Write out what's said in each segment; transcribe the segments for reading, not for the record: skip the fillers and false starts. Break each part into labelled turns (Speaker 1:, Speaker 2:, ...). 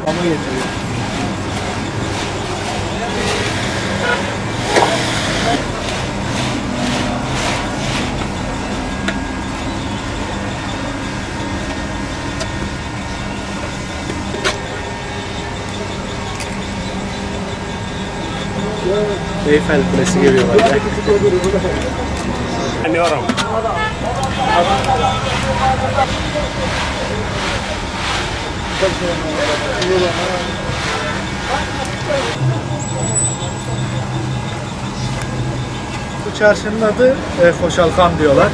Speaker 1: Onu getiriyor. Eyfel Kulesi geliyor bence.
Speaker 2: Anlıyorum.
Speaker 1: Bu çarşının adı Xoşalxan diyorlar.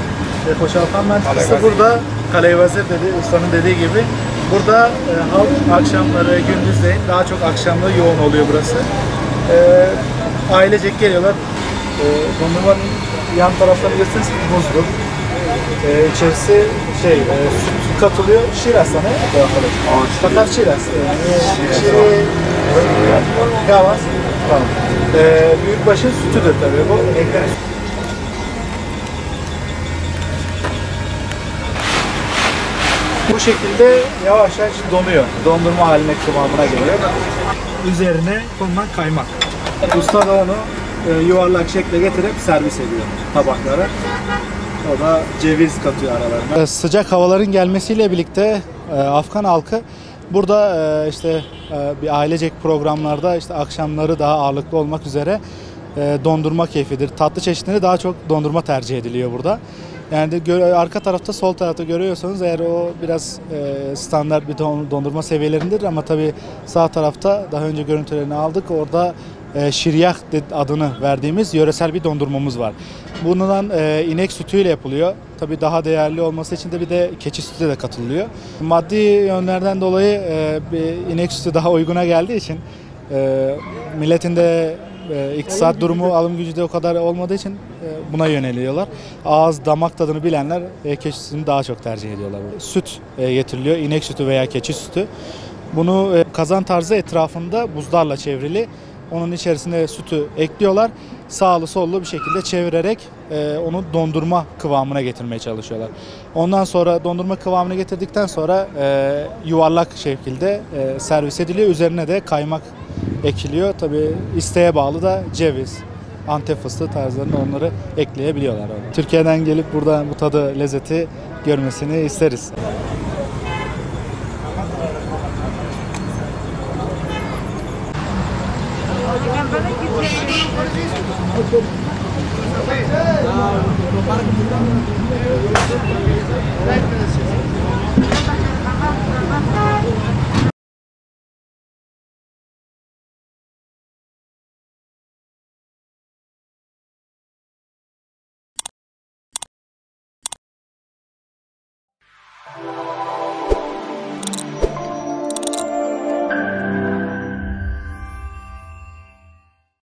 Speaker 1: Xoşalxan mentıkası burada Kaleyvazir dedi, ustanın dediği gibi. Burada halk akşamları, gündüzleyin daha çok akşamları yoğun oluyor burası. Ailecek geliyorlar. Dondurmanın yan taraflarını gösterirseniz buzlu. İçerisi süt katılıyor. Şiraz sana Tatar şiraz. Şiri Gavas. Büyükbaşın sütüdür tabii bu. Bu şekilde yavaş yavaş donuyor. Dondurma haline kıvamına geliyor. Üzerine konulan kaymak. Usta da onu yuvarlak şekle getirip servis ediyor tabaklara. O da ceviz katıyor aralarına. Sıcak havaların gelmesiyle birlikte Afgan halkı burada bir ailecek programlarda akşamları daha ağırlıklı olmak üzere dondurma keyfidir. Tatlı çeşitleri daha çok dondurma tercih ediliyor burada. Yani arka tarafta, sol tarafta görüyorsanız eğer o biraz standart bir dondurma seviyelerindedir ama tabii sağ tarafta daha önce görüntülerini aldık. Orada şiryah adını verdiğimiz yöresel bir dondurmamız var. Bundan inek sütüyle yapılıyor. Tabii daha değerli olması için de bir de keçi sütü de katılıyor. Maddi yönlerden dolayı inek sütü daha uyguna geldiği için milletin de iktisat durumu, alım gücü de o kadar olmadığı için buna yöneliyorlar. Ağız, damak tadını bilenler keçi sütünü daha çok tercih ediyorlar. Süt getiriliyor, inek sütü veya keçi sütü. Bunu kazan tarzı etrafında buzlarla çevrili. Onun içerisine sütü ekliyorlar. Sağlı sollu bir şekilde çevirerek onu dondurma kıvamına getirmeye çalışıyorlar. Ondan sonra dondurma kıvamına getirdikten sonra yuvarlak şekilde servis ediliyor. Üzerine de kaymak ekiliyor. Tabii isteğe bağlı da ceviz, Antep fıstığı tarzlarını onları ekleyebiliyorlar. Türkiye'den gelip burada bu tadı, lezzeti görmesini isteriz.